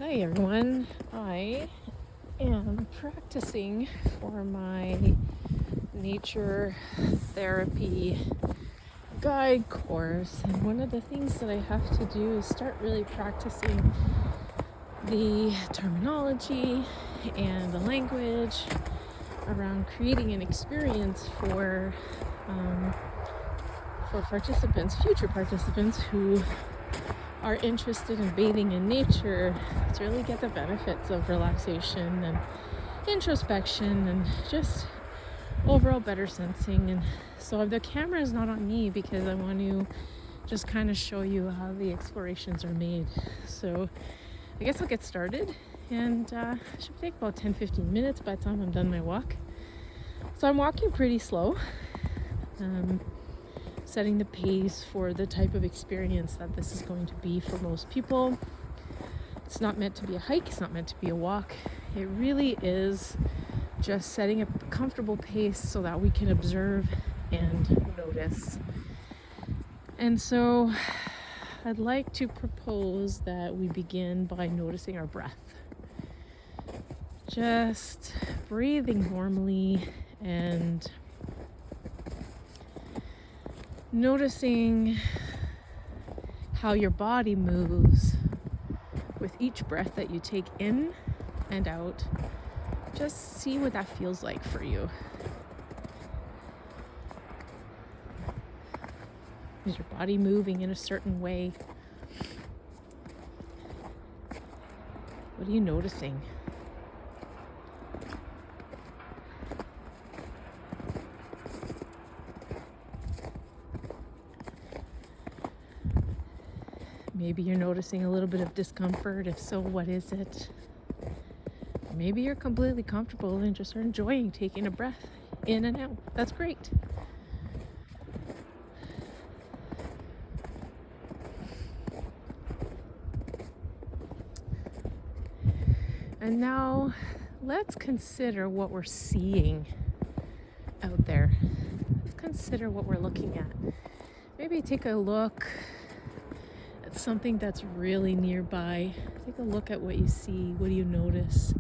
Hi everyone. I am practicing for my nature therapy guide course, and one of the things that I have to do is start really practicing the terminology and the language around creating an experience for participants, future participants who are interested in bathing in nature, to really get the benefits of relaxation and introspection and just overall better sensing. And so the camera is not on me because I want to just kind of show you how the explorations are made. So I guess I'll get started, and it should take about 10-15 minutes by the time I'm done my walk. So I'm walking pretty slow, setting the pace for the type of experience that this is going to be for most people. It's not meant to be a hike, it's not meant to be a walk. It really is just setting a comfortable pace so that we can observe and notice. And so I'd like to propose that we begin by noticing our breath. Just breathing normally and noticing how your body moves with each breath that you take in and out. Just see what that feels like for you. Is your body moving in a certain way? What are you noticing? Maybe you're noticing a little bit of discomfort. If so, what is it? Maybe you're completely comfortable and just are enjoying taking a breath in and out. That's great. And now let's consider what we're seeing out there. Let's consider what we're looking at. Maybe take a look at something that's really nearby. Take a look at what you see. What do you notice?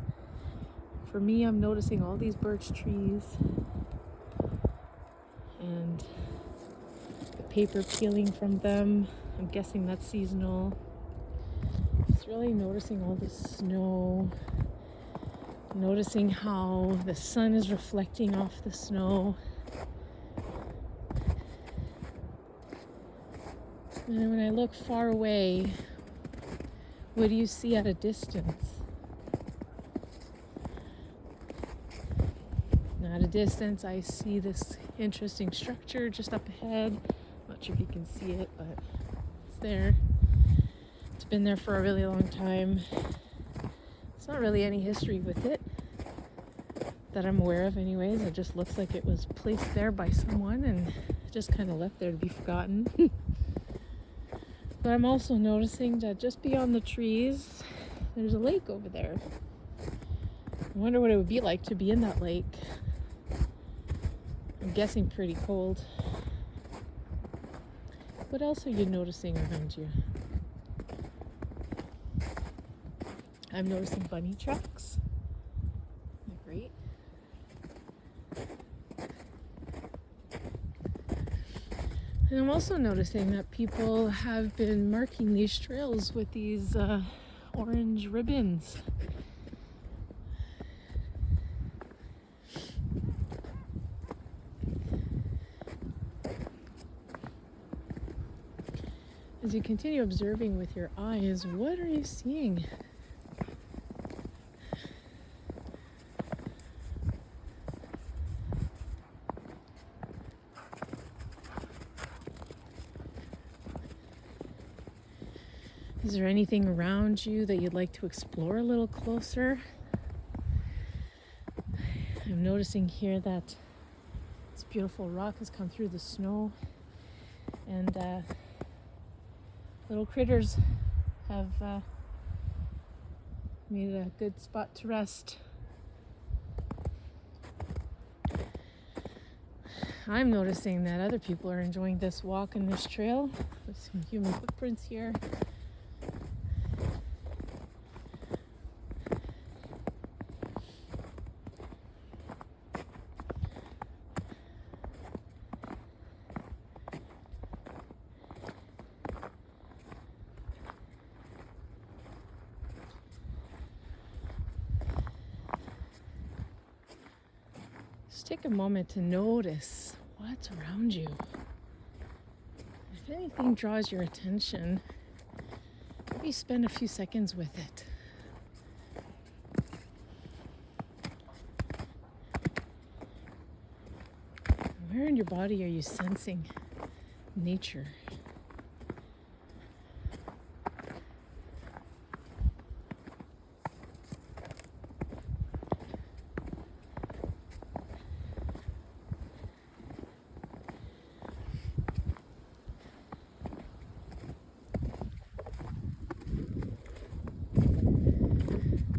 For me, I'm noticing all these birch trees and the paper peeling from them. I'm guessing that's seasonal. Just really noticing all the snow, noticing how the sun is reflecting off the snow. And when I look far away, what do you see at a distance? At a distance, I see this interesting structure just up ahead. Not sure if you can see it, but it's there. It's been there for a really long time. It's not really any history with it that I'm aware of anyways. It just looks like it was placed there by someone and just kind of left there to be forgotten. But I'm also noticing that just beyond the trees, there's a lake over there. I wonder what it would be like to be in that lake. I'm guessing pretty cold. What else are you noticing around you? I'm noticing bunny tracks. They're great. And I'm also noticing that people have been marking these trails with these orange ribbons. As you continue observing with your eyes, what are you seeing? Is there anything around you that you'd like to explore a little closer? I'm noticing here that this beautiful rock has come through the snow, and little critters have made a good spot to rest. I'm noticing that other people are enjoying this walk and this trail. There's some human footprints here. Just take a moment to notice what's around you. If anything draws your attention, maybe spend a few seconds with it. Where in your body are you sensing nature?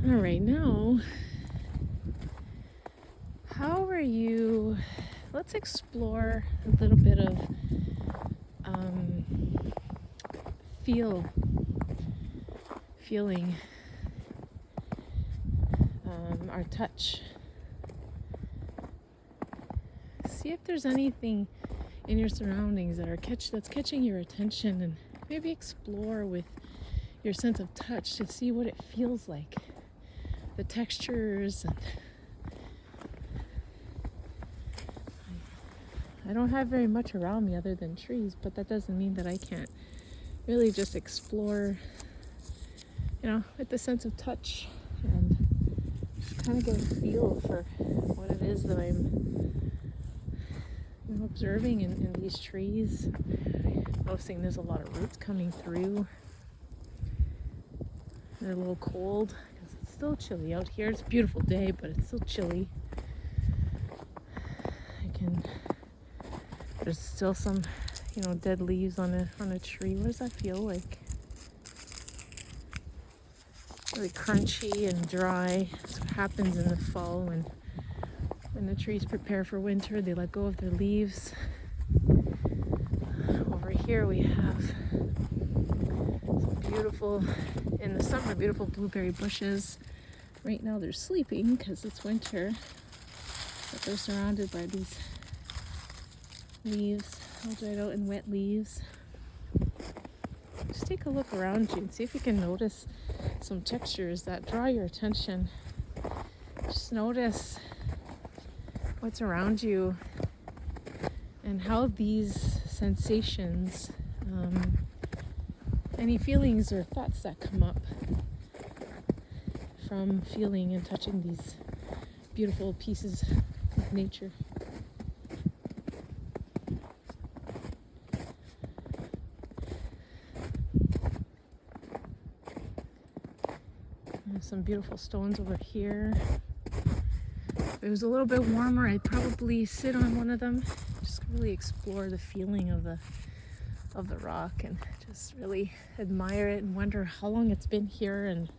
All right, now, how are you? Let's explore a little bit of feeling our touch. See if there's anything in your surroundings that's catching your attention, and maybe explore with your sense of touch to see what it feels like. The textures. And I don't have very much around me other than trees, but that doesn't mean that I can't really just explore, with the sense of touch, and just kind of get a feel for what it is that I'm observing in these trees. Noticing there's a lot of roots coming through. They're a little cold because it's still chilly out here. It's a beautiful day, but it's still chilly. There's still some, dead leaves on a tree. What does that feel like? Really crunchy and dry. That's what happens in the fall when the trees prepare for winter. They let go of their leaves. Over here we have some beautiful, in the summer, beautiful blueberry bushes. Right now they're sleeping because it's winter, but they're surrounded by these leaves, all dried out and wet leaves. Just take a look around you and see if you can notice some textures that draw your attention. Just notice what's around you and how these sensations, any feelings or thoughts that come up from feeling and touching these beautiful pieces of nature. Some beautiful stones over here. If it was a little bit warmer, I'd probably sit on one of them, just really explore the feeling of the rock, and just really admire it and wonder how long it's been here, and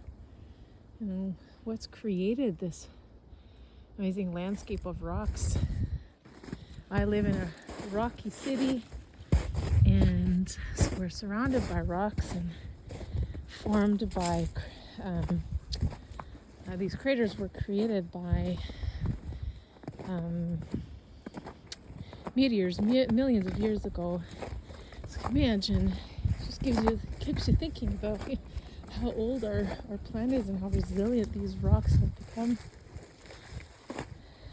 what's created this amazing landscape of rocks. I live in a rocky city, and so we're surrounded by rocks and formed by these craters were created by meteors millions of years ago. So imagine, it just keeps you thinking about how old our planet is and how resilient these rocks have become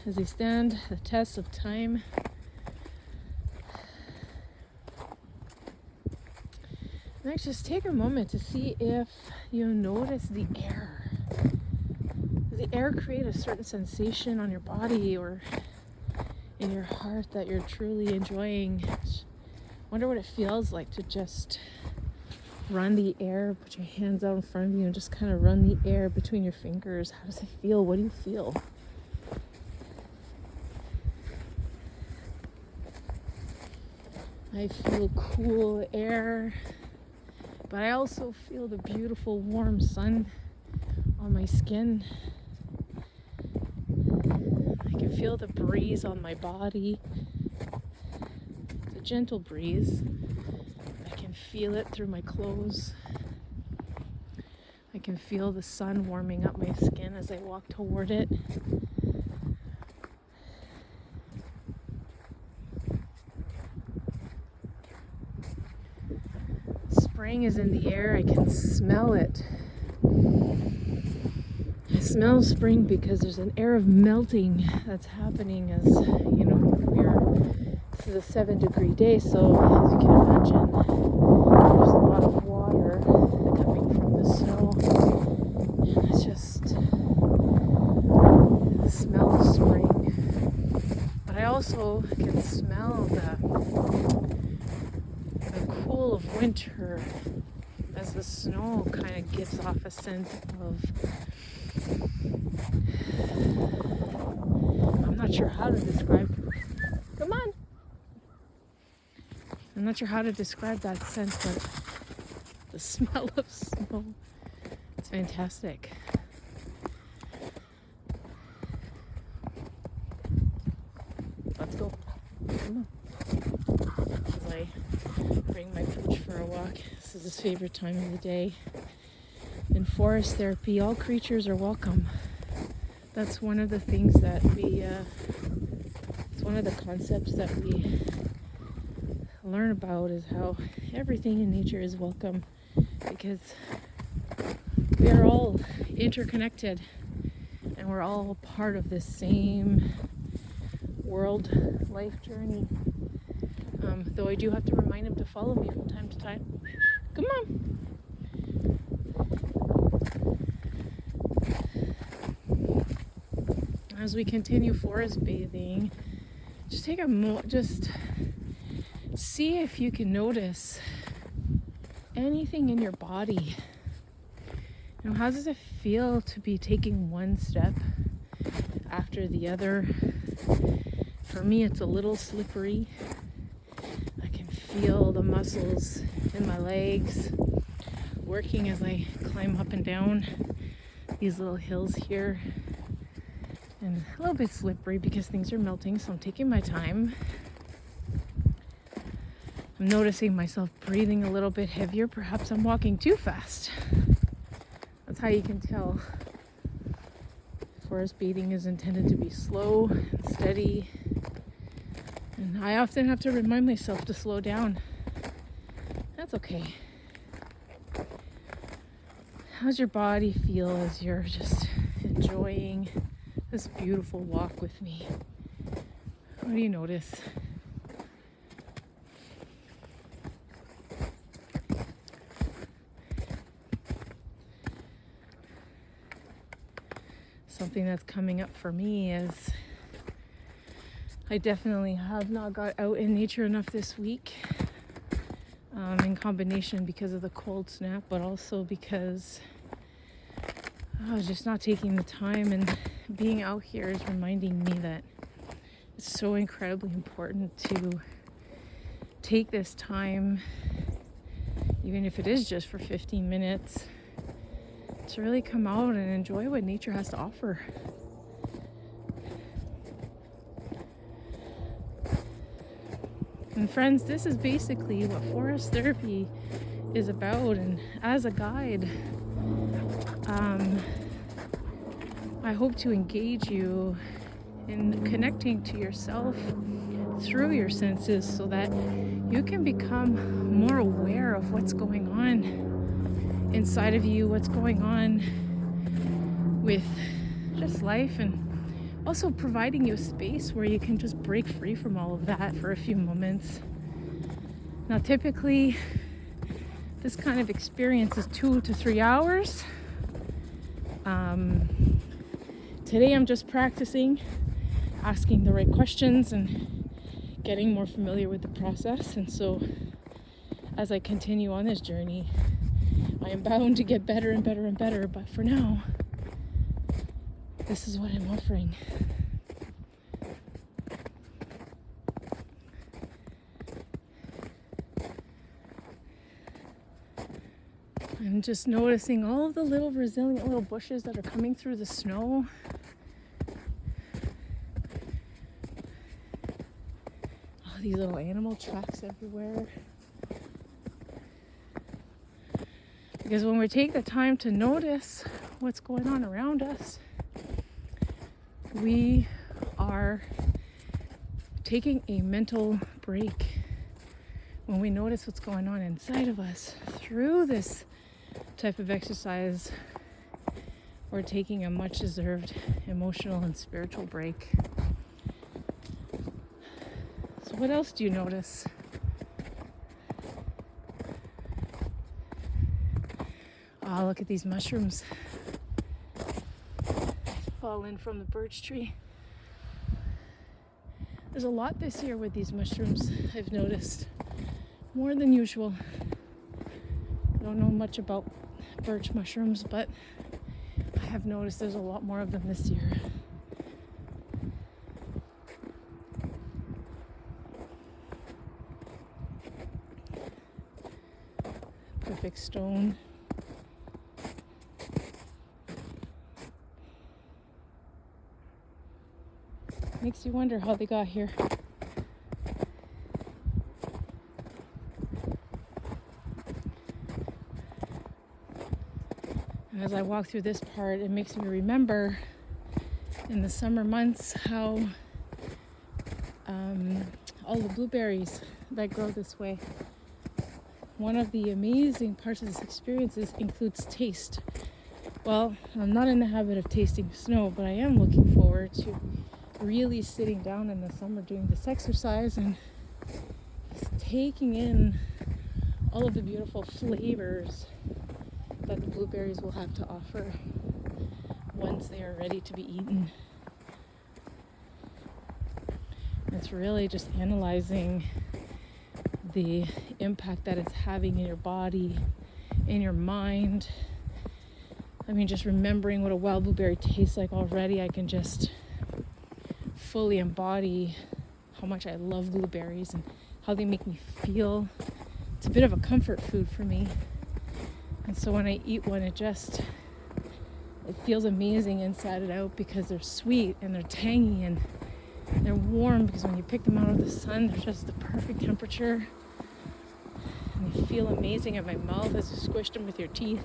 as they stand the test of time. Next, just take a moment to see if you notice the air. Does the air create a certain sensation on your body or in your heart that you're truly enjoying? Wonder what it feels like to just run the air, put your hands out in front of you and just kind of run the air between your fingers. How does it feel? What do you feel? I feel cool air, but I also feel the beautiful warm sun on my skin. I can feel the breeze on my body. It's a gentle breeze. I can feel it through my clothes. I can feel the sun warming up my skin as I walk toward it. Spring is in the air. I can smell it. smell spring because there's an air of melting that's happening as, you know, this is a 7-degree day, so as you can imagine, there's a lot of water coming from the snow. And it's just the smell of spring. But I also can smell the cool of winter as the snow kind of gives off a scent of, I'm not sure how to describe, come on, I'm not sure how to describe that scent, but the smell of snow, it's fantastic. Let's go, come on. As I bring my pooch for a walk. This is his favorite time of the day. In forest therapy, all creatures are welcome. That's one of the things that it's one of the concepts that we learn about, is how everything in nature is welcome, because we are all interconnected and we're all part of this same world life journey. Though I do have to remind him to follow me from time to time. Come on. As we continue forest bathing, just take just see if you can notice anything in your body. You know, how does it feel to be taking one step after the other? For me, it's a little slippery. I can feel the muscles in my legs working as I climb up and down these little hills here. And a little bit slippery because things are melting, so I'm taking my time. I'm noticing myself breathing a little bit heavier. Perhaps I'm walking too fast. That's how you can tell. Forest bathing is intended to be slow and steady. And I often have to remind myself to slow down. That's okay. How's your body feel as you're just enjoying this beautiful walk with me? What do you notice? Something that's coming up for me is I definitely have not got out in nature enough this week, in combination because of the cold snap, but also because I was just not taking the time, and being out here is reminding me that it's so incredibly important to take this time, even if it is just for 15 minutes, to really come out and enjoy what nature has to offer. And friends, this is basically what forest therapy is about. And as a guide, I hope to engage you in connecting to yourself through your senses so that you can become more aware of what's going on inside of you, what's going on with just life, and also providing you a space where you can just break free from all of that for a few moments. Now, typically, this kind of experience is 2 to 3 hours. Today I'm just practicing asking the right questions and getting more familiar with the process. And so as I continue on this journey, I am bound to get better and better and better. But for now, this is what I'm offering. I'm just noticing all of the little resilient little bushes that are coming through the snow. All these little animal tracks everywhere. Because when we take the time to notice what's going on around us, we are taking a mental break. When we notice what's going on inside of us through this type of exercise, or taking a much deserved emotional and spiritual break. So what else do you notice? Oh, look at these mushrooms. Fall in from the birch tree. There's a lot this year with these mushrooms, I've noticed. More than usual. I don't know much about birch mushrooms, but I have noticed there's a lot more of them this year. Perfect stone. Makes you wonder how they got here. As I walk through this part, it makes me remember in the summer months how all the blueberries that grow this way. One of the amazing parts of this experience includes taste. Well, I'm not in the habit of tasting snow, but I am looking forward to really sitting down in the summer doing this exercise and taking in all of the beautiful flavors that the blueberries will have to offer once they are ready to be eaten. It's really just analyzing the impact that it's having in your body, in your mind. I mean, just remembering what a wild blueberry tastes like already, I can just fully embody how much I love blueberries and how they make me feel. It's a bit of a comfort food for me. And so when I eat one, it feels amazing inside and out because they're sweet and they're tangy and they're warm because when you pick them out of the sun, they're just the perfect temperature. And they feel amazing in my mouth as you squish them with your teeth.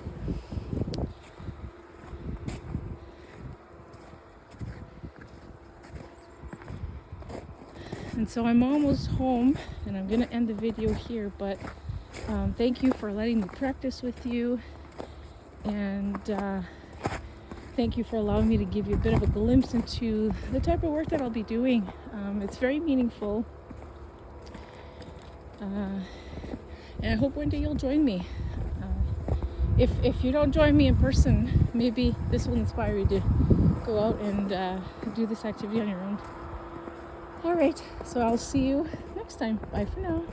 And so I'm almost home and I'm going to end the video here, but thank you for letting me practice with you, and thank you for allowing me to give you a bit of a glimpse into the type of work that I'll be doing. It's very meaningful, and I hope one day you'll join me. If you don't join me in person, maybe this will inspire you to go out and do this activity on your own. All right, so I'll see you next time. Bye for now.